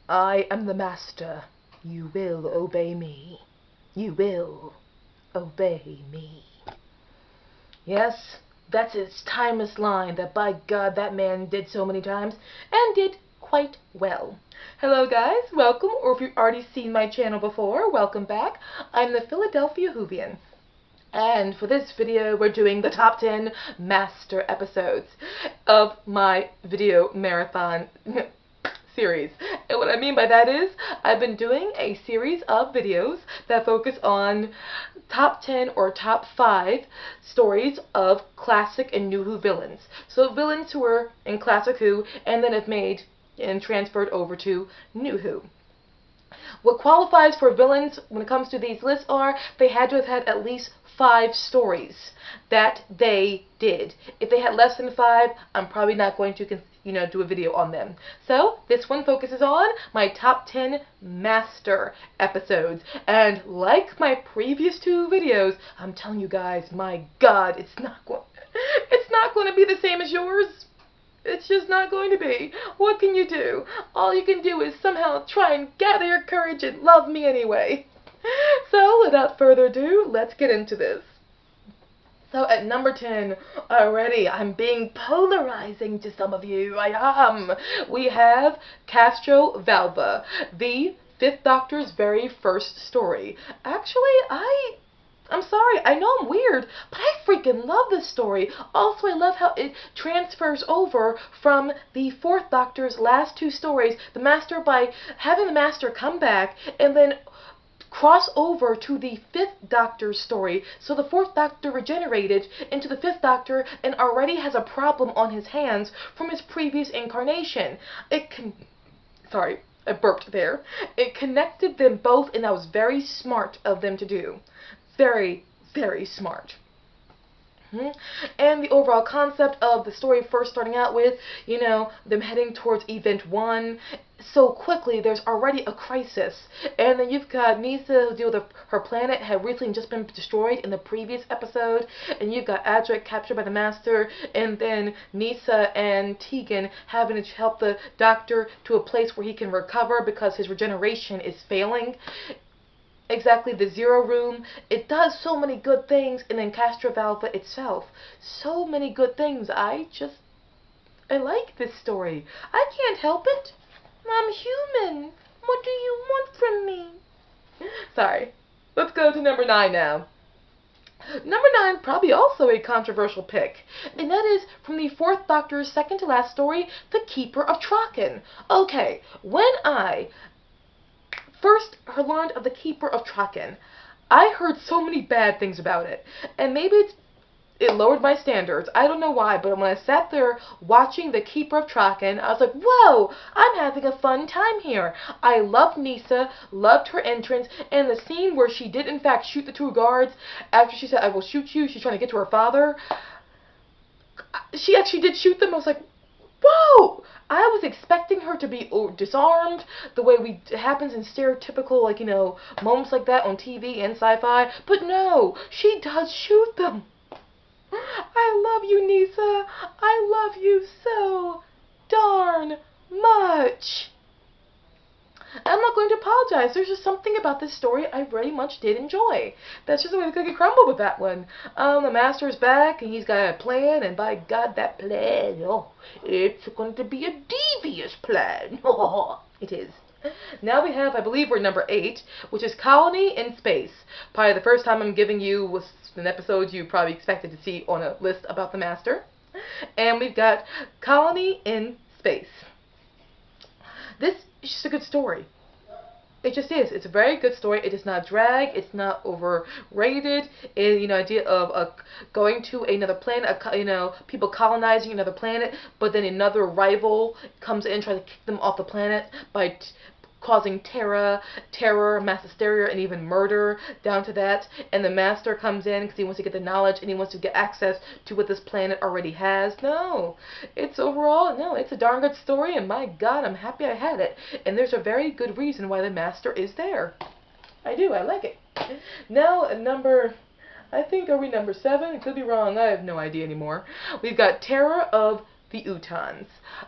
I am the master. You will obey me. You will obey me. Yes, that's his timeless line that, by God, that man did so many times, and did quite well. Hello guys, welcome, or if you've already seen my channel before, welcome back. I'm the Philadelphia Whovian. And for this video, we're doing the top 10 master episodes of my video marathon series. And what I mean by that is, I've been doing a series of videos that focus on top 10 or top 5 stories of classic and new Who villains. So villains who were in classic Who and then have made and transferred over to new Who. What qualifies for villains when it comes to these lists are they had to have had at least 5 stories that they did. If they had less than 5, I'm probably not going to do a video on them. So this one focuses on my top 10 master episodes. And like my previous 2 videos, I'm telling you guys, my God, it's not going to be the same as yours. It's just not going to be. What can you do? All you can do is somehow try and gather your courage and love me anyway. So, without further ado, let's get into this. So, at number 10, already, I'm being polarizing to some of you. I am. We have Castrovalva, the 5th Doctor's very first story. Actually, I'm sorry, I know I'm weird, but I freaking love this story. Also, I love how it transfers over from the 4th Doctor's last 2 stories, the Master, by having the Master come back and then cross over to the 5th Doctor's story. So the 4th Doctor regenerated into the 5th Doctor and already has a problem on his hands from his previous incarnation. Sorry, I burped there. It connected them both, and that was very smart of them to do. Very, very smart. And the overall concept of the story first starting out with, them heading towards Event 1. So quickly, there's already a crisis. And then you've got Nyssa, who deals with her planet, had recently just been destroyed in the previous episode. And you've got Adric captured by the Master. And then Nyssa and Tegan having to help the Doctor to a place where he can recover because his regeneration is failing. Exactly, the Zero Room. It does so many good things, and then Castrovalva itself. So many good things. I like this story. I can't help it. I'm human. What do you want from me? Sorry. Let's go to number 9 now. Number 9, probably also a controversial pick, and that is from the 4th Doctor's second to last story, The Keeper of Traken. Okay, when I first learned of The Keeper of Traken, I heard so many bad things about it. And maybe it lowered my standards. I don't know why, but when I sat there watching The Keeper of Traken, I was like, whoa, I'm having a fun time here. I loved Nyssa, loved her entrance, and the scene where she did in fact shoot the 2 guards after she said, I will shoot you. She's trying to get to her father. She actually did shoot them. I was like, whoa! I was expecting her to be disarmed the way it happens in stereotypical, moments like that on TV and sci-fi. But no, she does shoot them. I love you, Nyssa. I love you so darn much. I'm not going to apologize. There's just something about this story I very much did enjoy. That's just the way the cookie crumbled with that one. The Master's back, and he's got a plan, and by God, that plan, it's going to be a devious plan. It is. Now we have, I believe we're number 8, which is Colony in Space. Probably the first time I'm giving you an episode you probably expected to see on a list about the Master. And we've got Colony in Space. This is just a good story. It just is. It's a very good story. It does not drag. It's not overrated. Idea of going to another planet, people colonizing another planet, but then another rival comes in and tries to kick them off the planet by causing terror, mass hysteria, and even murder down to that. And the Master comes in because he wants to get the knowledge and he wants to get access to what this planet already has. No, it's a darn good story, and my God, I'm happy I had it. And there's a very good reason why the Master is there. I do. I like it. Now, I think, are we number 7? It could be wrong. I have no idea anymore. We've got Terror of the Utans.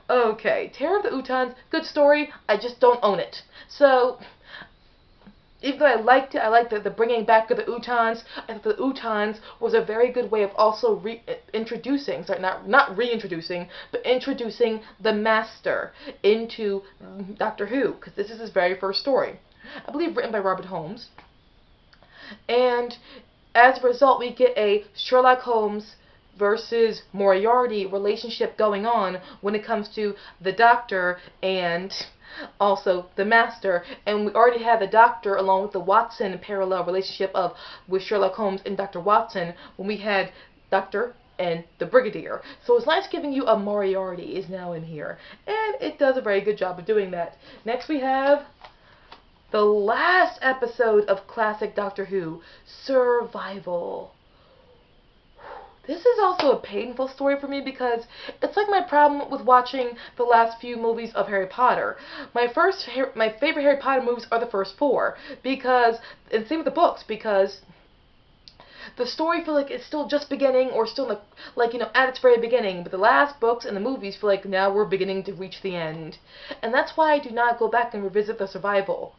Okay, Terror of the Utans, good story, I just don't own it. So, even though I liked it, I liked the bringing back of the Utans. I thought the Utans was a very good way of also introducing, sorry, not reintroducing, but introducing the Master into Doctor Who, because this is his very first story. I believe written by Robert Holmes. And as a result, we get a Sherlock Holmes versus Moriarty relationship going on when it comes to the Doctor and also the Master. And we already had the Doctor along with the Watson parallel relationship of with Sherlock Holmes and Dr. Watson when we had Doctor and the Brigadier. So it's nice giving you a Moriarty is now in here. And it does a very good job of doing that. Next we have the last episode of classic Doctor Who, Survival. This is also a painful story for me because it's like my problem with watching the last few movies of Harry Potter. My favorite Harry Potter movies are the first four because, and same with the books, because the story feel like it's still just beginning or still at its very beginning, but the last books and the movies feel like now we're beginning to reach the end. And that's why I do not go back and revisit Survival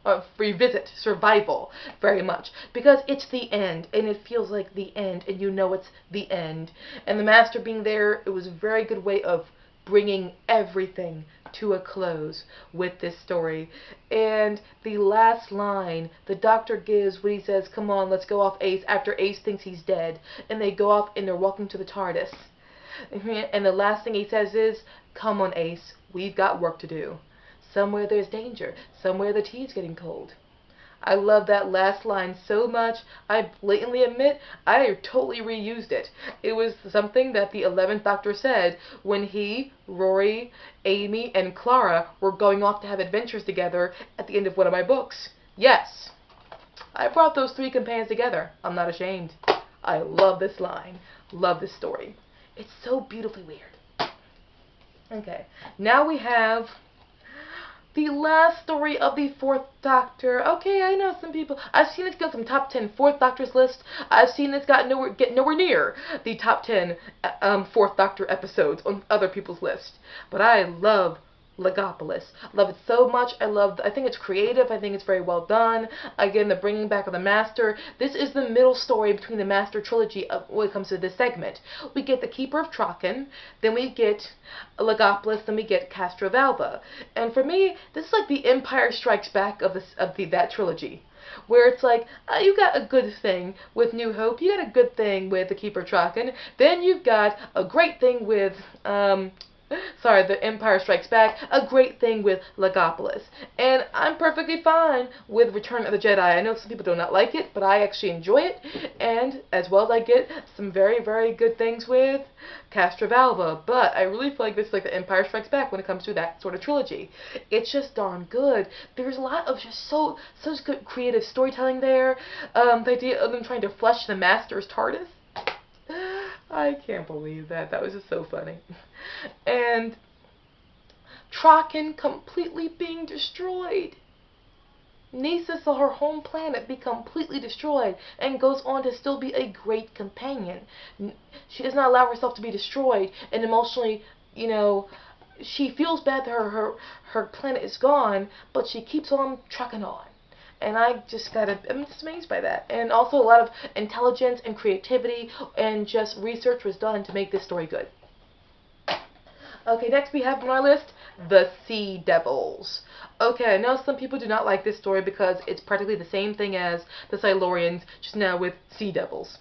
very much, because it's the end and it feels like the end and you know it's the end. And the Master being there, it was a very good way of bringing everything to a close with this story. And the last line the Doctor gives when he says, "Come on, let's go off, Ace," after Ace thinks he's dead, and they go off and they're walking to the TARDIS. And the last thing he says is, "Come on, Ace, we've got work to do. Somewhere there's danger, somewhere the tea's getting cold." I love that last line so much, I blatantly admit I totally reused it. It was something that the 11th Doctor said when he, Rory, Amy, and Clara were going off to have adventures together at the end of one of my books. Yes, I brought those three companions together. I'm not ashamed. I love this line. Love this story. It's so beautifully weird. Okay, now we have the last story of the Fourth Doctor. Okay, I know some people. I've seen it go from top 10 Fourth Doctors list. I've seen it's get nowhere near the top 10 Fourth Doctor episodes on other people's list. But I love Legopolis. Love it so much. I think it's creative. I think it's very well done. Again, the bringing back of the Master. This is the middle story between the Master trilogy when it comes to this segment. We get the Keeper of Traken, then we get Legopolis, then we get Castrovalva. And for me, this is like the Empire Strikes Back of that trilogy, where it's like, you got a good thing with New Hope, you got a good thing with the Keeper of Traken, then you've got a great thing with the Empire Strikes Back, a great thing with Legopolis. And I'm perfectly fine with Return of the Jedi. I know some people do not like it, but I actually enjoy it. And as well as I get some very, very good things with Castrovalva. But I really feel like this is like the Empire Strikes Back when it comes to that sort of trilogy. It's just darn good. There's a lot of just such good creative storytelling there. The idea of them trying to flush the Master's TARDIS. I can't believe that. That was just so funny. And Traken completely being destroyed. Nyssa saw her home planet be completely destroyed and goes on to still be a great companion. She does not allow herself to be destroyed, and emotionally, she feels bad that her planet is gone, but she keeps on trucking on. And I'm just amazed by that. And also a lot of intelligence and creativity and just research was done to make this story good. Okay, next we have on our list, the Sea Devils. Okay, I know some people do not like this story because it's practically the same thing as the Silurians, just now with Sea Devils,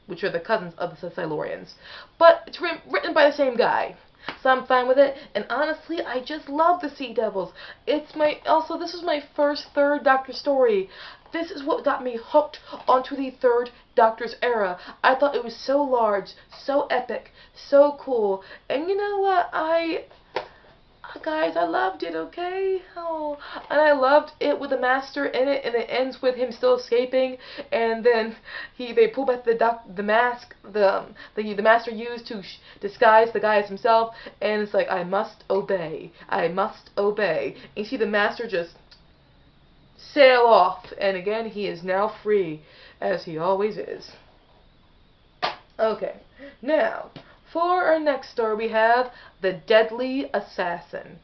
which are the cousins of the Silurians. But it's written by the same guy. So I'm fine with it, and honestly, I just love the Sea Devils. This is my first Third Doctor story. This is what got me hooked onto the Third Doctor's era. I thought it was so large, so epic, so cool, and you know what, guys, I loved it, okay? Oh, and I loved it with the Master in it, and it ends with him still escaping, and then they pull back the mask the Master used to disguise the guy as himself, and it's like, I must obey, I must obey. And you see the Master just sail off, and again, he is now free, as he always is. Okay, now, For our next story, we have The Deadly Assassin.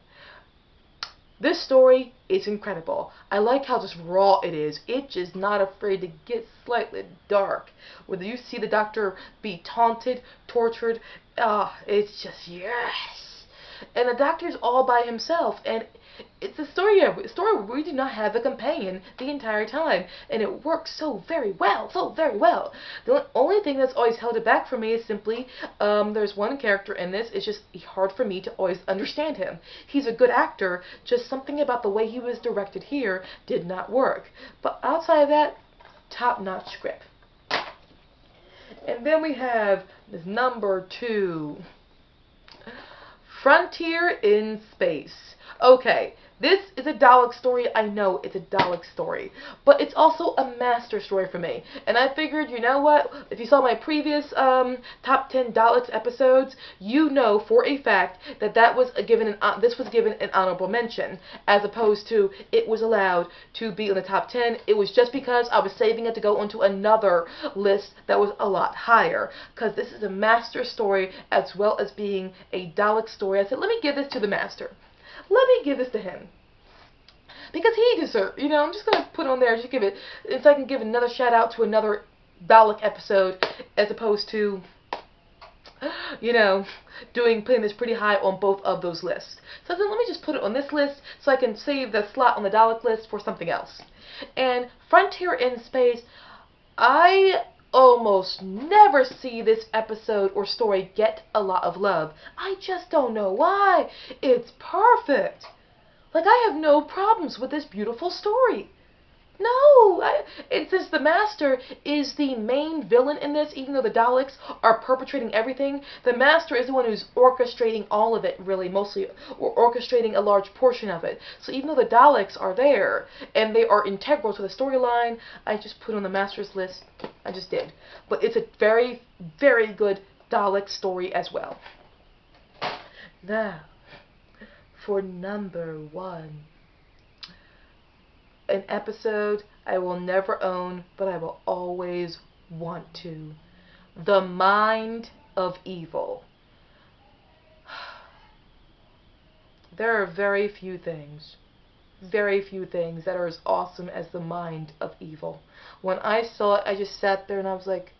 This story is incredible. I like how just raw it is. It's just not afraid to get slightly dark. Whether you see the Doctor be taunted, tortured, it's just yes. And the Doctor's all by himself, and it's a story where we do not have a companion the entire time, and it works so very well, so very well. The only thing that's always held it back for me is simply there's one character in this. It's just hard for me to always understand him. He's a good actor, just something about the way he was directed here did not work. But outside of that, top-notch script. And then we have this number 2. Frontier in Space. Okay, this is a Dalek story. I know it's a Dalek story, but it's also a master story for me. And I figured, you know what? If you saw my previous top 10 Daleks episodes, you know for a fact that this was given an honorable mention, as opposed to it was allowed to be in the top 10. It was just because I was saving it to go onto another list that was a lot higher, because this is a master story as well as being a Dalek story. I said, let me give this to the master. Let me give this to him. Because he deserves, I'm just going to put on there, just give it, so I can give another shout out to another Dalek episode, as opposed to, putting this pretty high on both of those lists. So then let me just put it on this list, so I can save the slot on the Dalek list for something else. And Frontier in Space, I almost never see this episode or story get a lot of love. I just don't know why. It's perfect. Like, I have no problems with this beautiful story. No, since the Master is the main villain in this, even though the Daleks are perpetrating everything, the Master is the one who's orchestrating all of it, really, mostly, or orchestrating a large portion of it. So even though the Daleks are there, and they are integral to the storyline, I just put on the Master's list. I just did. But it's a very, very good Dalek story as well. Now, for number 1. An episode I will never own, but I will always want to. The Mind of Evil. There are very few things that are as awesome as The Mind of Evil. When I saw it, I just sat there and I was like,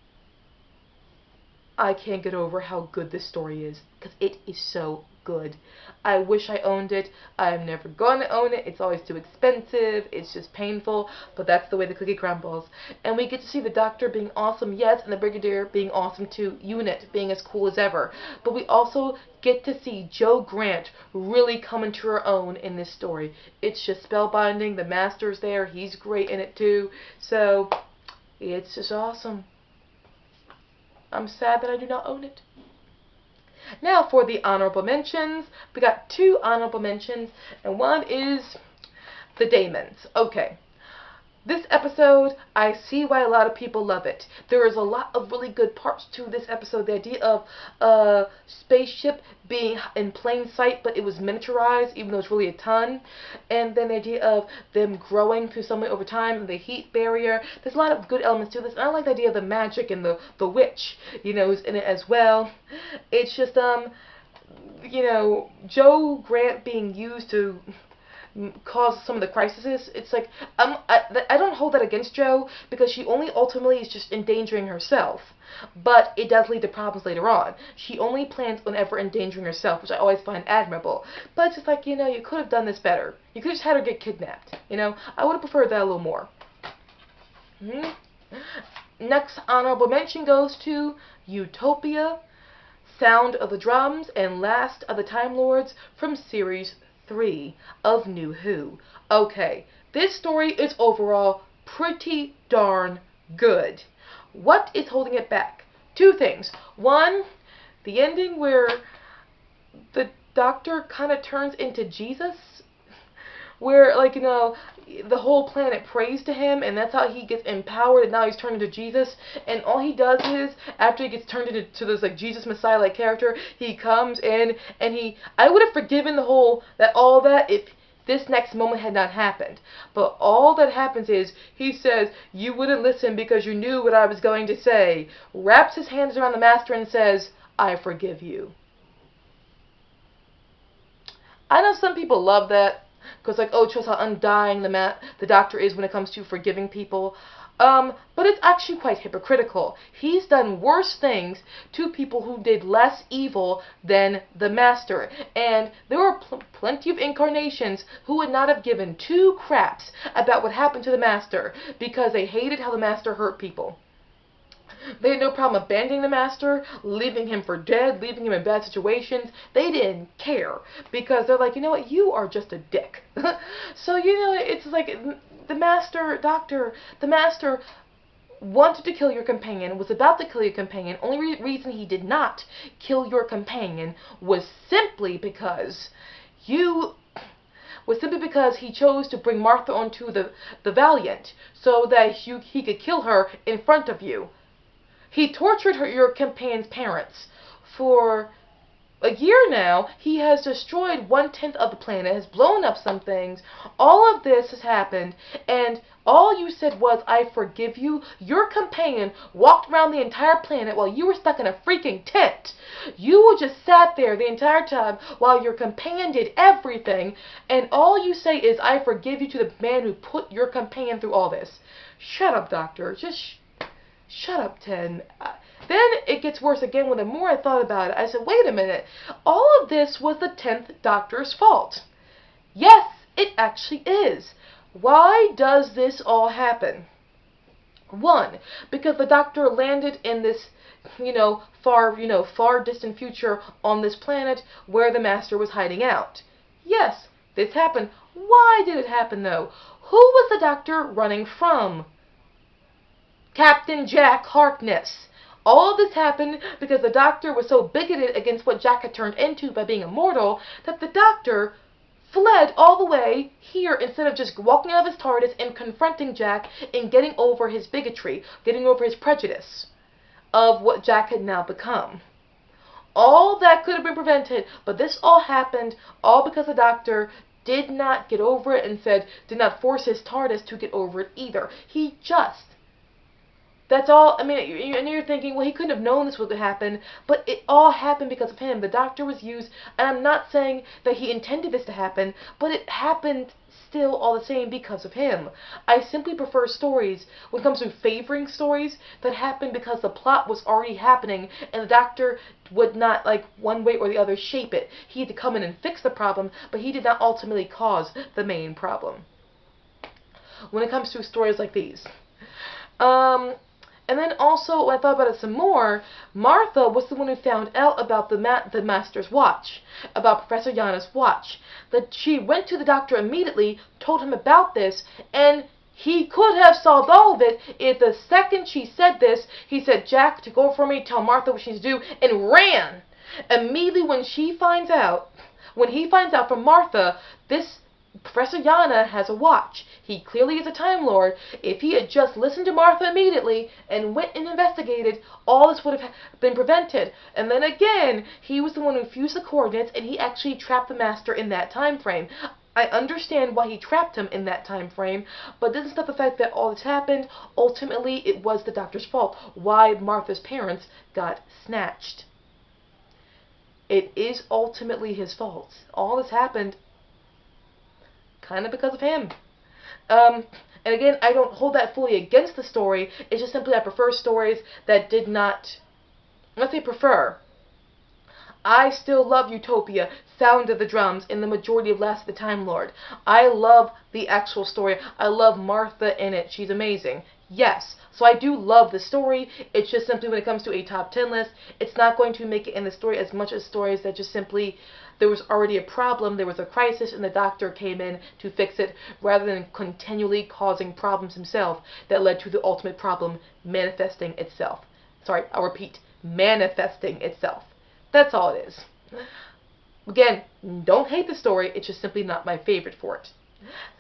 I can't get over how good this story is, because it is so good. I wish I owned it. I'm never going to own it. It's always too expensive. It's just painful, but that's the way the cookie crumbles. And we get to see the Doctor being awesome, yes, and the Brigadier being awesome too, Unit being as cool as ever. But we also get to see Jo Grant really come into her own in this story. It's just spellbinding. The Master's there. He's great in it too. So, it's just awesome. I'm sad that I do not own it. Now for the honorable mentions. We got 2 honorable mentions, and one is the Daemons. Okay. This episode, I see why a lot of people love it. There is a lot of really good parts to this episode. The idea of a spaceship being in plain sight, but it was miniaturized, even though it's really a ton. And then the idea of them growing through something over time, and the heat barrier. There's a lot of good elements to this. And I like the idea of the magic and the witch, is in it as well. It's just, Jo Grant being used to cause some of the crises. It's like, I don't hold that against Jo, because she only ultimately is just endangering herself. But it does lead to problems later on. She only plans on ever endangering herself, which I always find admirable. But it's just like, you could have done this better. You could have just had her get kidnapped. I would have preferred that a little more. Next honorable mention goes to Utopia, Sound of the Drums, and Last of the Time Lords from Series 3 of New Who. Okay, this story is overall pretty darn good. What is holding it back? 2 things. One, the ending where the Doctor kind of turns into Jesus, where, the whole planet prays to him, and that's how he gets empowered, and now he's turned into Jesus, and all he does is, after he gets turned into this, Jesus Messiah-like character, he comes in, and I would have forgiven all that if this next moment had not happened. But all that happens is, he says, you wouldn't listen because you knew what I was going to say, wraps his hands around the Master and says, I forgive you. I know some people love that because, like, oh, it shows how undying the doctor is when it comes to forgiving people. But it's actually quite hypocritical. He's done worse things to people who did less evil than the master. And there were plenty of incarnations who would not have given two craps about what happened to the master because they hated how the master hurt people. They had no problem abandoning the master, leaving him for dead, leaving him in bad situations. They didn't care because they're like, you know what, you are just a dick. So, it's like the master, the master wanted to kill your companion, was about to kill your companion. Only reason he did not kill your companion was simply because he chose to bring Martha onto the Valiant so that he could kill her in front of you. He tortured your companion's parents. For a year now, he has destroyed 1/10 of the planet, has blown up some things. All of this has happened, and all you said was, I forgive you. Your companion walked around the entire planet while you were stuck in a freaking tent. You just sat there the entire time while your companion did everything, and all you say is, I forgive you to the man who put your companion through all this. Shut up, Doctor. Just shut up, 10. Then it gets worse again when the more I thought about it. I said, wait a minute. All of this was the 10th Doctor's fault. Yes, it actually is. Why does this all happen? 1, because the Doctor landed in this, far distant future on this planet where the Master was hiding out. Yes, this happened. Why did it happen, though? Who was the Doctor running from? Captain Jack Harkness. All of this happened because the Doctor was so bigoted against what Jack had turned into by being immortal that the Doctor fled all the way here instead of just walking out of his TARDIS and confronting Jack and getting over his bigotry, getting over his prejudice of what Jack had now become. All that could have been prevented, but this all happened all because the Doctor did not get over it and did not force his TARDIS to get over it either. That's all. I mean, and you're thinking, well, he couldn't have known this would happen, but it all happened because of him. The Doctor was used, and I'm not saying that he intended this to happen, but it happened still all the same because of him. I simply prefer stories, when it comes to favoring stories, that happen because the plot was already happening, and the Doctor would not, like, one way or the other, shape it. He had to come in and fix the problem, but he did not ultimately cause the main problem. When it comes to stories like these. And then also, when I thought about it some more, Martha was the one who found out about the Master's watch, about Professor Yana's watch. That she went to the Doctor immediately, told him about this, and he could have solved all of it if the second she said this, he said, Jack, take over for me, tell Martha what she needs to do, and ran. Immediately when he finds out from Martha, this Professor Yana has a watch. He clearly is a Time Lord. If he had just listened to Martha immediately and went and investigated, all this would have been prevented. And then again, he was the one who fused the coordinates, and he actually trapped the Master in that time frame. I understand why he trapped him in that time frame, but it doesn't stop the fact that all this happened. Ultimately, it was the Doctor's fault. Why Martha's parents got snatched. It is ultimately his fault. All this happened kind of because of him. And again, I don't hold that fully against the story. It's just simply I prefer stories that did not... Let's say prefer. I still love Utopia, Sound of the Drums, in the majority of Last of the Time Lord. I love the actual story. I love Martha in it. She's amazing. Yes. So I do love the story. It's just simply when it comes to a top 10 list, it's not going to make it in the story as much as stories that just simply... There was already a problem, there was a crisis, and the Doctor came in to fix it, rather than continually causing problems himself that led to the ultimate problem manifesting itself. Sorry, I'll repeat, manifesting itself. That's all it is. Again, don't hate the story, it's just simply not my favorite for it.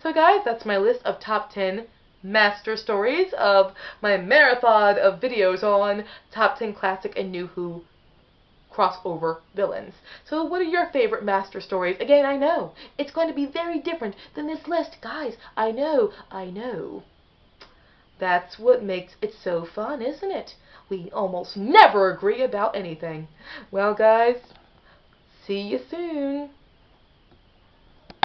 So guys, that's my list of top 10 master stories of my marathon of videos on top 10 classic and new Who crossover villains. So what are your favorite master stories? Again, I know it's going to be very different than this list. Guys, I know. That's what makes it so fun, isn't it? We almost never agree about anything. Well, guys, see you soon.